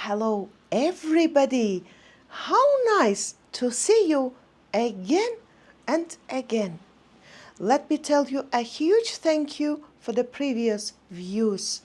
Hello, everybody. How nice to see you again and again. Let me tell you a huge thank you for the previous videos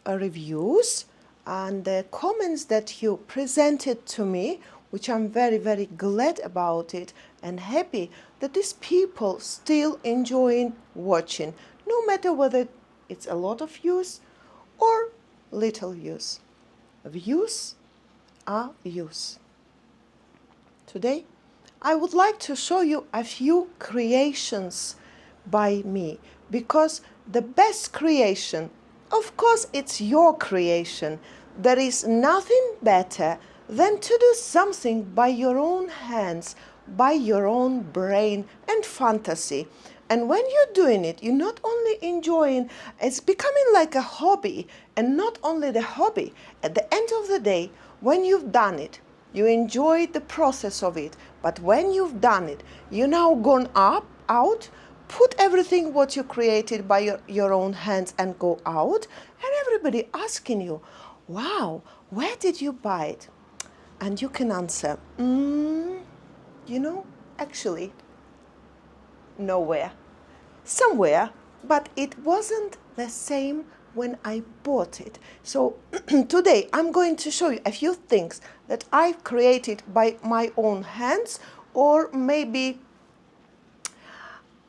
reviews and the comments that you presented to me, which I'm very, very glad about it and happy that these people still enjoying watching, no matter whether it's a lot of views or little views. Views are views. Today, I would like to show you a few creations by me, because the best creation, of course, it's your creation. There is nothing better than to do something by your own hands, by your own brain and fantasy. And when you're doing it, you're not only enjoying, it's becoming like a hobby, and not only the hobby. At the end of the day, when you've done it, you enjoy the process of it. But when you've done it, you now gone out, put everything what you created by your own hands and go out, and everybody asking you, wow, where did you buy it? And you can answer, actually, nowhere. Somewhere, but it wasn't the same when I bought it. So today I'm going to show you a few things that I've created by my own hands, or maybe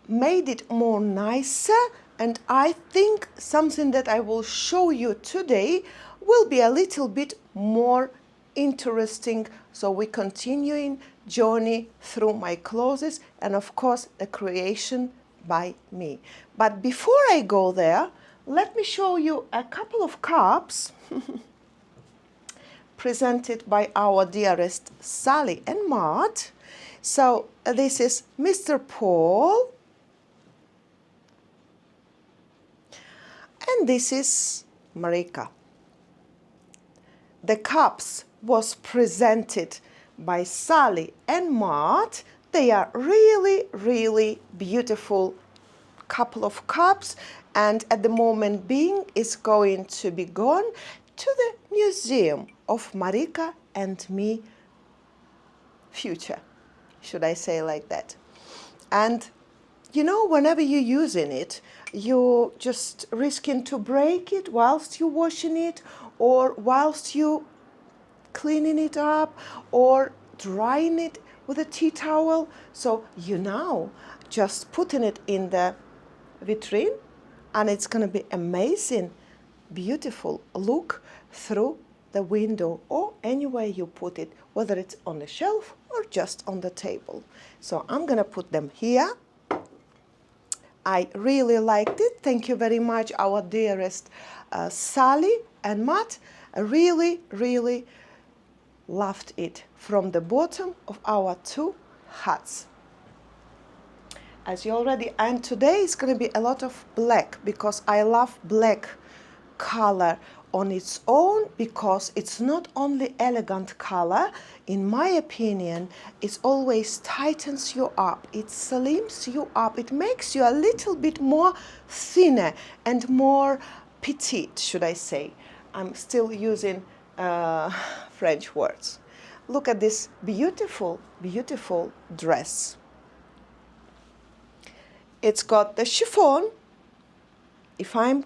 made it more nicer. And I think something that I will show you today will be a little bit more interesting. So we're continuing journey through my clothes and of course the creation by me. But before I go there, let me show you a couple of cups presented by our dearest Sally and Matt. So this is Mr. Paul, and this is Marika. The cups was presented by Sally and Matt. They are really, really beautiful couple of cups, and at the moment being is going to be gone to the Museum of Marika and Me future, should I say like that. And whenever you're using it, you just risking to break it whilst you're washing it, or whilst you cleaning it up, or drying it with a tea towel. So you now just putting it in the vitrine, and it's going to be amazing, beautiful look through the window or anywhere you put it, whether it's on the shelf or just on the table. So I'm going to put them here. I really liked it. Thank you very much, our dearest Sally and Matt. I really, really loved it from the bottom of our two hearts. As you already, and today is going to be a lot of black, because I love black color on its own, because it's not only elegant color, in my opinion, it always tightens you up, it slims you up, it makes you a little bit more thinner and more petite, should I say. I'm still using French words. Look at this beautiful, beautiful dress. It's got the chiffon, if I'm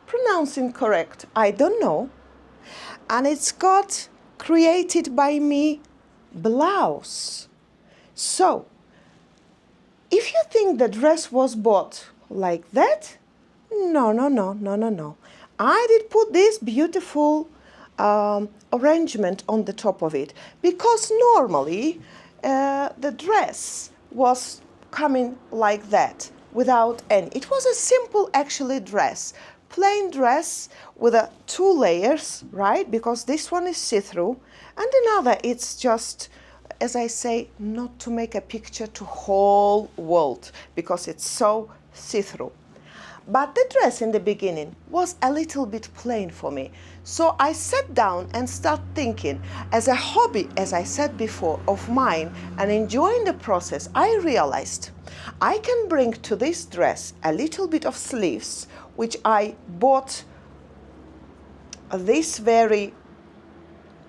pronouncing correct, I don't know. And it's got created by me blouse. So, if you think the dress was bought like that, no. I did put this beautiful arrangement on the top of it, because normally the dress was coming like that without any. It was a simple actually dress, plain dress with two layers, right? Because this one is see-through, and another it's just, as I say, not to make a picture to whole world, because it's so see-through. But the dress in the beginning was a little bit plain for me. So I sat down and started thinking, as a hobby, as I said before, of mine, and enjoying the process, I realized I can bring to this dress a little bit of sleeves, which I bought this very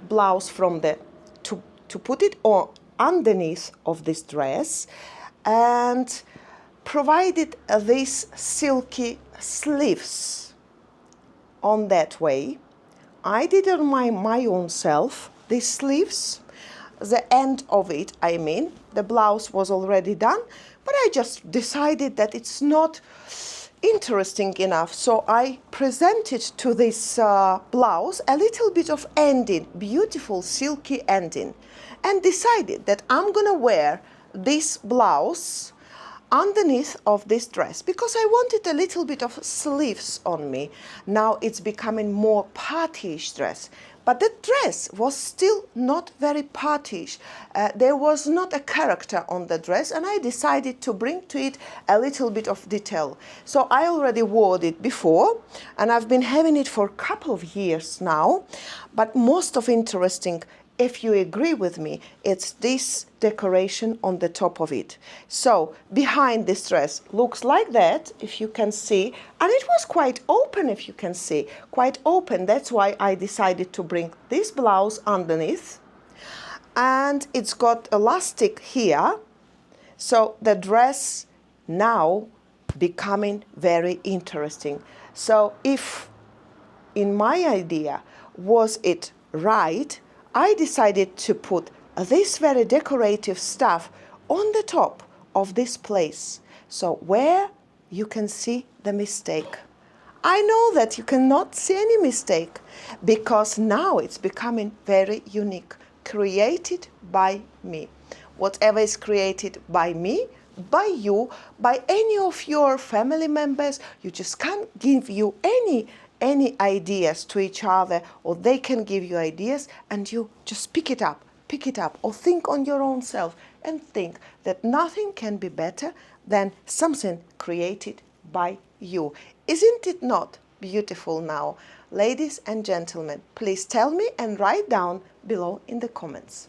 blouse from the to put it on underneath of this dress, and provided these silky sleeves on that way. I did on my own self these sleeves, the end of it, I mean. The blouse was already done, but I just decided that it's not interesting enough, so I presented to this blouse a little bit of ending, beautiful silky ending, and decided that I'm gonna wear this blouse underneath of this dress because I wanted a little bit of sleeves on me. Now it's becoming more partyish dress. But the dress was still not very partyish. There was not a character on the dress, and I decided to bring to it a little bit of detail. So I already wore it before, and I've been having it for a couple of years now. But most of interesting, if you agree with me, it's this decoration on the top of it. So behind this dress looks like that, if you can see, and it was quite open, if you can see, quite open. That's why I decided to bring this blouse underneath, and it's got elastic here, so the dress now becoming very interesting. So if in my idea was it right, I decided to put this very decorative stuff on the top of this place. So where you can see the mistake. I know that you cannot see any mistake because now it's becoming very unique, created by me. Whatever is created by me, by you, by any of your family members, you just can't give you any ideas to each other, or they can give you ideas, and you just pick it up, or think on your own self and think that nothing can be better than something created by you. Isn't it not beautiful now? Ladies and gentlemen, please tell me and write down below in the comments.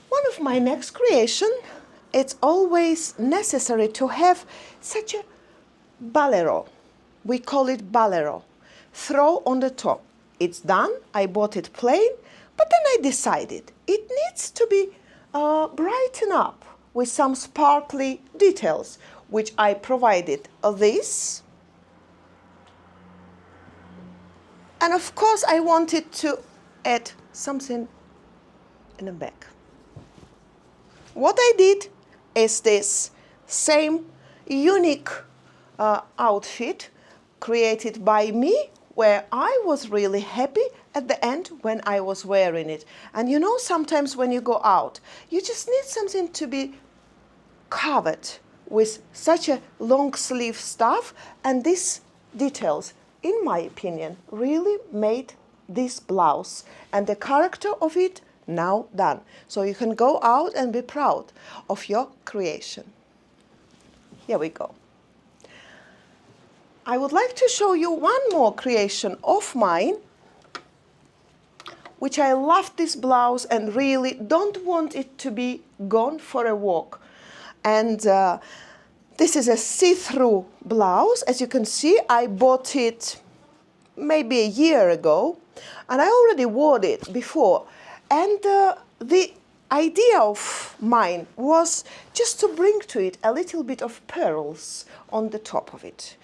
One of my next creation, it's always necessary to have such a bolero. We call it bolero. Throw on the top. It's done. I bought it plain, but then I decided it needs to be brightened up with some sparkly details, which I provided this. And of course, I wanted to add something in the back. What I did is this same unique outfit created by me, where I was really happy at the end when I was wearing it. And you know, sometimes when you go out, you just need something to be covered with such a long sleeve stuff, and these details, in my opinion, really made this blouse and the character of it now done. So you can go out and be proud of your creation. Here we go. I would like to show you one more creation of mine, which I love this blouse and really don't want it to be gone for a walk. And this is a see-through blouse. As you can see, I bought it maybe a year ago, and I already wore it before. And the idea of mine was just to bring to it a little bit of pearls on the top of it.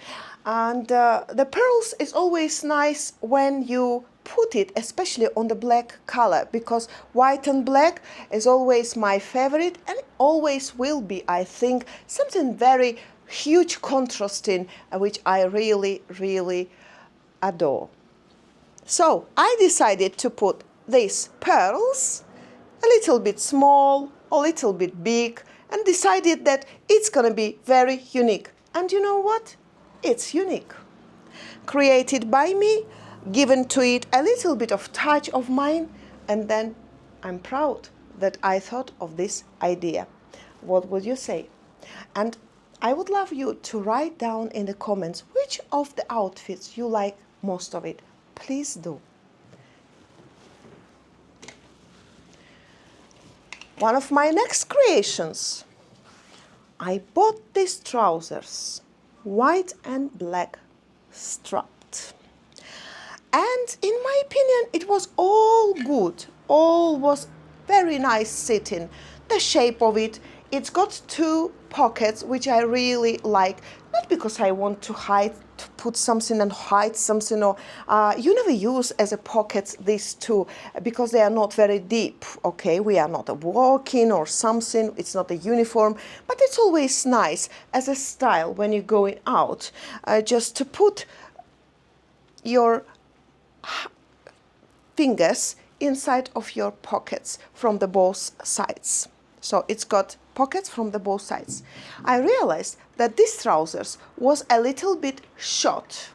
And the pearls is always nice when you put it, especially on the black color, because white and black is always my favorite and always will be, I think, something very huge contrasting, which I really, really adore. So I decided to put these pearls, a little bit small, a little bit big, and decided that it's going to be very unique. And you know what? It's unique. Created by me, given to it a little bit of touch of mine, and then I'm proud that I thought of this idea. What would you say? And I would love you to write down in the comments which of the outfits you like most of it. Please do. One of my next creations, I bought these trousers, white and black strapped. And in my opinion, it was all good. All was very nice sitting. The shape of it, it's got two pockets, which I really like. Not because I want to hide, to put something and hide something, or you never use as a pocket these two because they are not very deep. Okay, we are not walking or something. It's not a uniform, but it's always nice as a style when you're going out, just to put your fingers inside of your pockets from the both sides. So it's got pockets from the both sides. I realized that this trousers was a little bit short.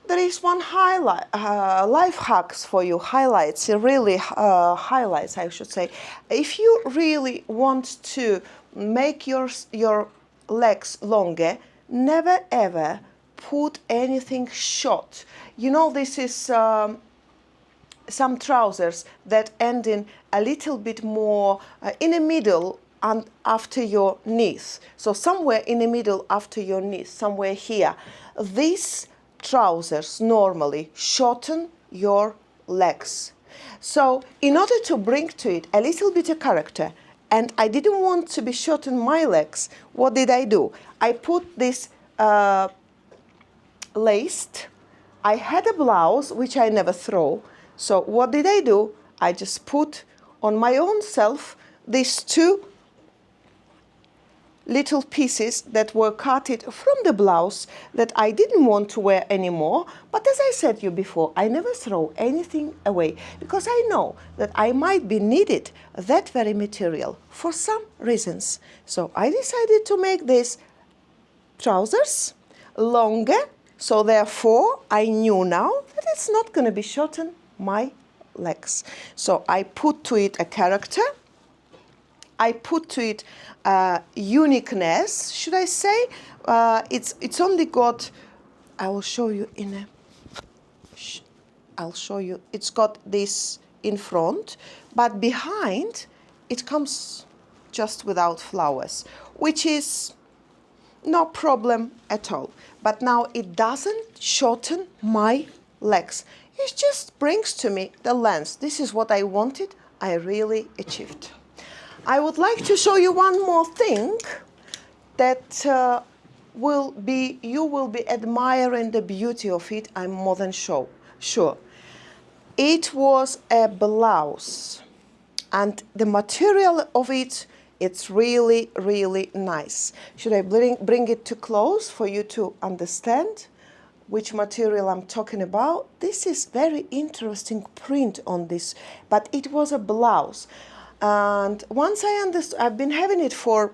There is one highlight, life hacks for you, highlights, really highlights, I should say. If you really want to make your legs longer, never ever put anything short. You know, this is some trousers that end in a little bit more in the middle and after your knees. So somewhere in the middle after your knees, somewhere here. These trousers normally shorten your legs. So in order to bring to it a little bit of character, and I didn't want to be shorten my legs, what did I do? I put this laced. I had a blouse, which I never throw. So what did I do? I just put on my own self these two little pieces that were cutted from the blouse that I didn't want to wear anymore. But as I said to you before, I never throw anything away because I know that I might be needed that very material for some reasons. So I decided to make these trousers longer. So therefore, I knew now that it's not going to be shorten my legs. So I put to it a character. I put to it uniqueness, should I say? It's only got, I will show you in a, I'll show you, it's got this in front, but behind it comes just without flowers, which is no problem at all. But now it doesn't shorten my legs. It just brings to me the length. This is what I wanted. I really achieved. I would like to show you one more thing that you will be admiring the beauty of it. I'm more than sure. It was a blouse, and the material of it, it's really, really nice. Should I bring it too close for you to understand which material I'm talking about? This is very interesting print on this, but it was a blouse. And once I understood, I've been having it for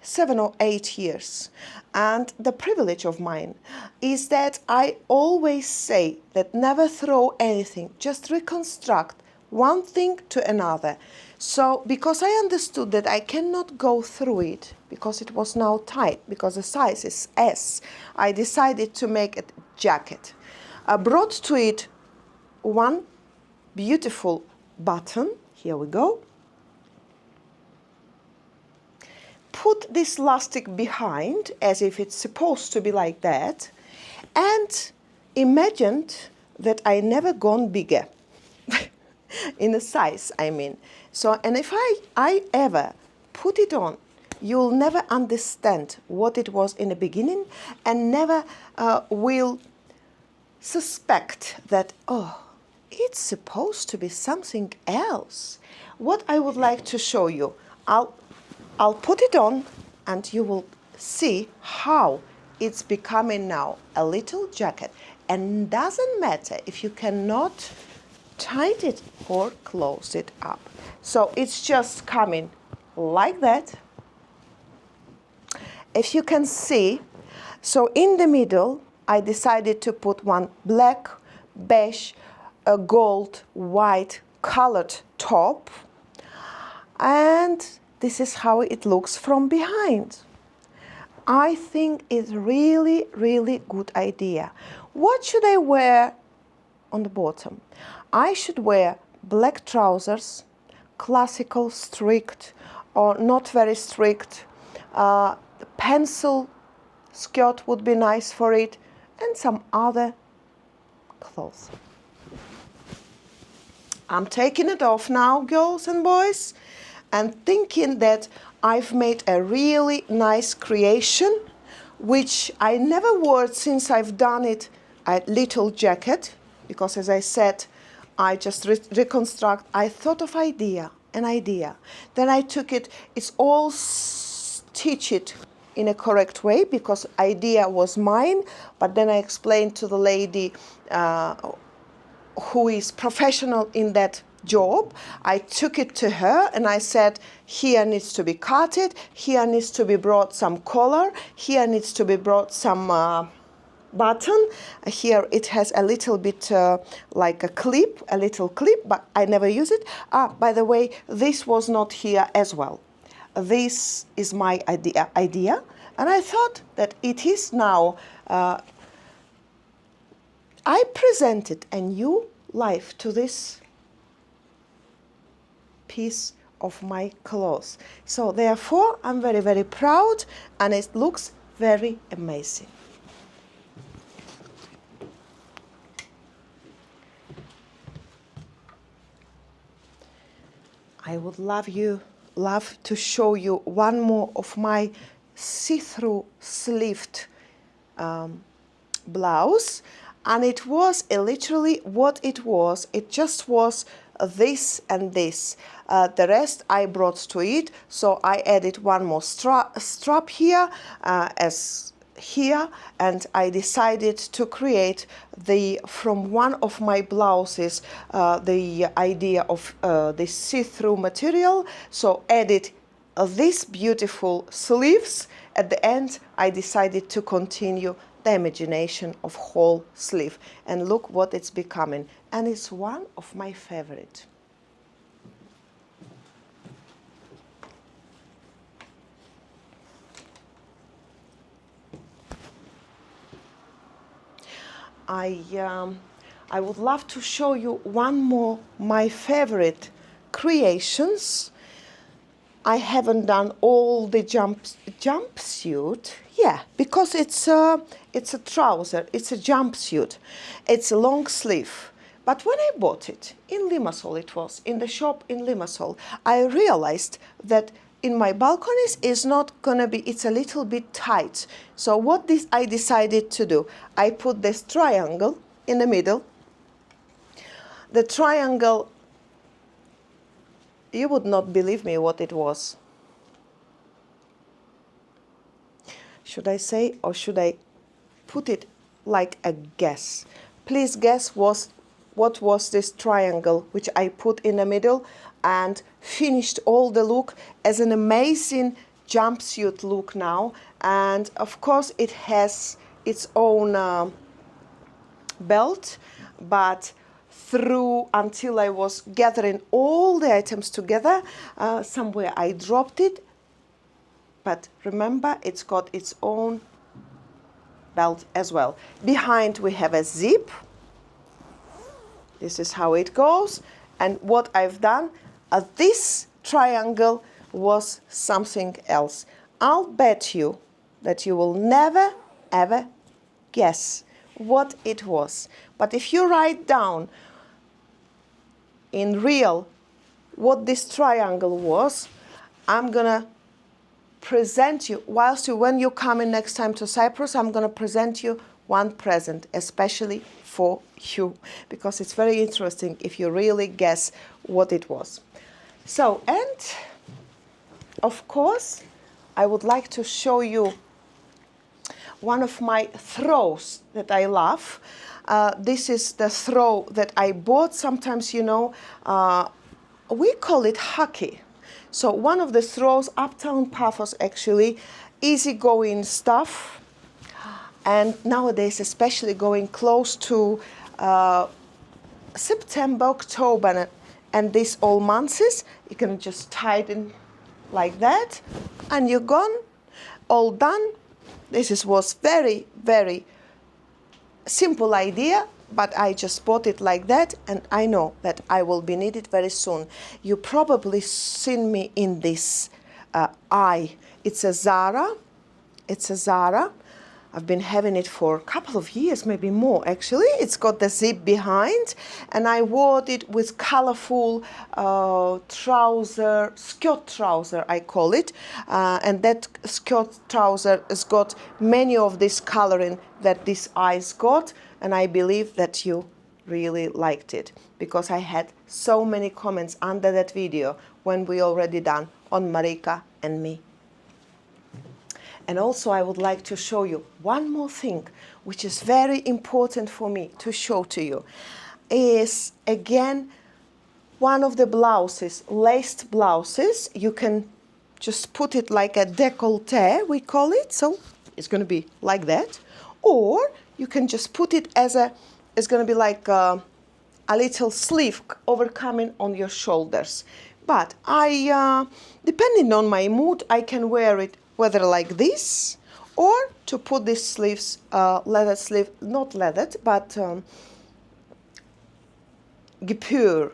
7 or 8 years. And the privilege of mine is that I always say that never throw anything, just reconstruct one thing to another. So because I understood that I cannot go through it because it was now tight, because the size is S, I decided to make a jacket. I brought to it one beautiful button. Here we go. Put this elastic behind as if it's supposed to be like that, and imagined that I never gone bigger in the size, I mean. So, and if I ever put it on, you'll never understand what it was in the beginning, and never will suspect that, oh, it's supposed to be something else. What I would like to show you, I'll put it on and you will see how it's becoming now a little jacket. And doesn't matter if you cannot tighten it or close it up. So it's just coming like that. If you can see, so in the middle, I decided to put one black, beige, a gold, white colored top, and this is how it looks from behind. I think it's really, really good idea. What should I wear on the bottom? I should wear black trousers, classical, strict, or not very strict. The pencil skirt would be nice for it, and some other clothes. I'm taking it off now, girls and boys, and thinking that I've made a really nice creation, which I never wore since I've done it, a little jacket, because as I said, I just reconstruct. I thought of an idea. Then I took it, it's all stitched in a correct way, because idea was mine, but then I explained to the lady who is professional in that job. I took it to her and I said, here needs to be cutted, here needs to be brought some collar, here needs to be brought some button. Here it has a little bit like a little clip, but I never use it. By the way, this was not here as well. This is my idea, and I thought that it is now I presented a new life to this piece of my clothes. So therefore, I'm very, very proud, and it looks very amazing. I would love to show you one more of my see-through sleeved blouse, and it was literally what it was. It just was this and this. The rest I brought to it, so I added one more strap here as here, and I decided to create from one of my blouses the idea of this see-through material, so added these beautiful sleeves. At the end I decided to continue the imagination of whole sleeve, and look what it's becoming, and it's one of my favorite. I would love to show you one more my favorite creations. I haven't done all the jumpsuit, yeah, because it's a trouser, it's a jumpsuit, it's a long sleeve. But when I bought it in Limassol, it was in the shop in Limassol, I realized that in my balconies is not gonna be, it's a little bit tight. So what I decided to do, I put this triangle in the middle. The triangle, you would not believe me what it was. Should I say, or should I put it like a guess? Please guess what was this triangle which I put in the middle and finished all the look as an amazing jumpsuit look now. And of course it has its own belt, but through until I was gathering all the items together, somewhere I dropped it. But remember, it's got its own belt as well. Behind we have a zip. This is how it goes. And what I've done, this triangle was something else. I'll bet you that you will never, ever guess what it was. But if you write down in real what this triangle was, I'm gonna present you, when you come in next time to Cyprus, I'm gonna present you one present, especially for you, because it's very interesting if you really guess what it was. So, and of course, I would like to show you one of my throws that I love. This is the throw that I bought. Sometimes, you know, we call it hockey. So one of the throws, Uptown Paphos actually, easygoing stuff. And nowadays, especially going close to September, October, and these all months, you can just tie it in like that, and you're gone, all done. This was very, very simple idea, but I just bought it like that, and I know that I will be needed very soon. You probably seen me in this eye. It's a Zara. It's a Zara. I've been having it for a couple of years, maybe more actually. It's got the zip behind, and I wore it with colorful trouser, skirt trouser I call it, and that skirt trouser has got many of this coloring that this eye's got, and I believe that you really liked it because I had so many comments under that video when we already done on Marika and me. And also I would like to show you one more thing, which is very important for me to show to you, is again one of the blouses, laced blouses. You can just put it like a décolleté, we call it, so it's going to be like that. Or you can just put it as a, it's going to be like a little sleeve overcoming on your shoulders. But depending on my mood, I can wear it whether like this, or to put these sleeves, leather sleeve, not leathered, but guipure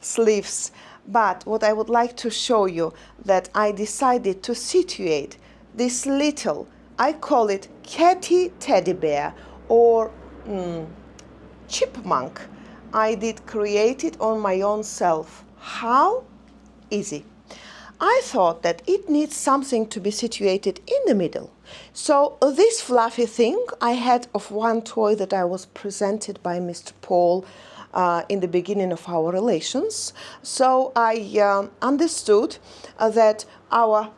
sleeves. But what I would like to show you, that I decided to situate this little, I call it catty teddy bear or chipmunk. I did create it on my own self. How? Easy. I thought that it needs something to be situated in the middle. So this fluffy thing I had of one toy that I was presented by Mr. Paul in the beginning of our relations. So I understood that our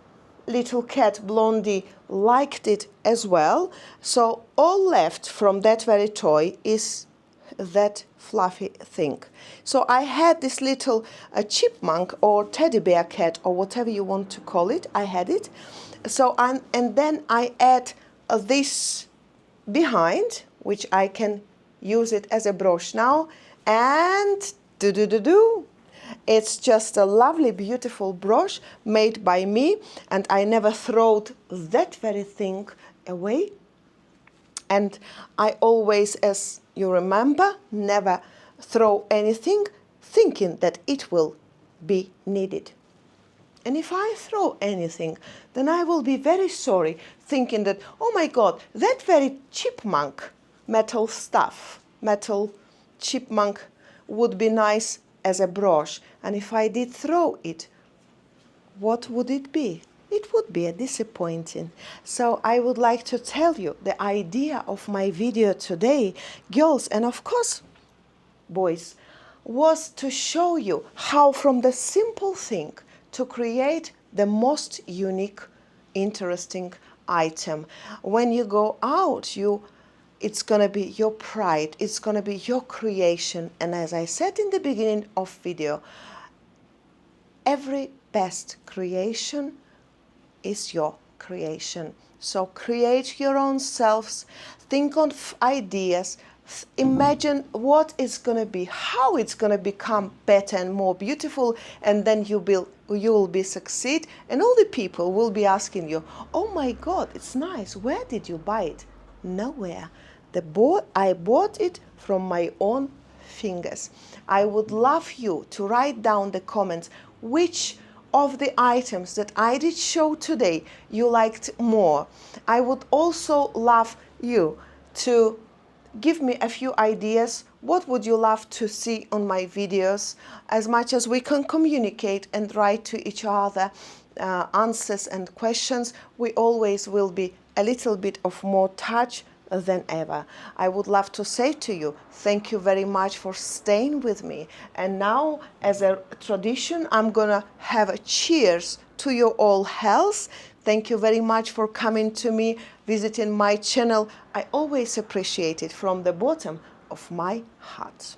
little cat Blondie liked it as well. So all left from that very toy is that fluffy thing. So I had this little chipmunk or teddy bear cat or whatever you want to call it. I had it. So and then I add this behind, which I can use it as a brooch now, and it's just a lovely, beautiful brooch made by me, and I never throw that very thing away. And I always, as you remember, never throw anything thinking that it will be needed. And if I throw anything, then I will be very sorry, thinking that, oh my God, that very chipmunk metal stuff, metal chipmunk would be nice as a brooch. And if I did throw it, what would it be? It would be a disappointing. So I would like to tell you the idea of my video today, girls, and of course, boys, was to show you how from the simple thing to create the most unique, interesting item. When you go out, it's gonna be your pride, it's gonna be your creation. And as I said in the beginning of video, every best creation is your creation. So create your own selves, think of ideas, imagine what it's going to be, how it's going to become better and more beautiful, and then you will be succeed, and all the people will be asking you, oh my God, it's nice, where did you buy it? Nowhere. I bought it from my own fingers. I would love you to write down the comments which of the items that I did show today you liked more. I would also love you to give me a few ideas. What would you love to see on my videos? As much as we can communicate and write to each other answers and questions, we always will be a little bit of more touch than ever. I would love to say to you, thank you very much for staying with me. And now, as a tradition, I'm gonna have a cheers to your all health. Thank you very much for coming to me, visiting my channel. I always appreciate it from the bottom of my heart.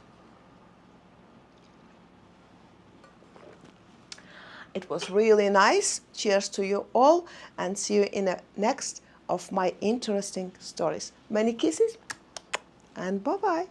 It was really nice. Cheers to you all, and see you in the next of my interesting stories. Many kisses and bye-bye.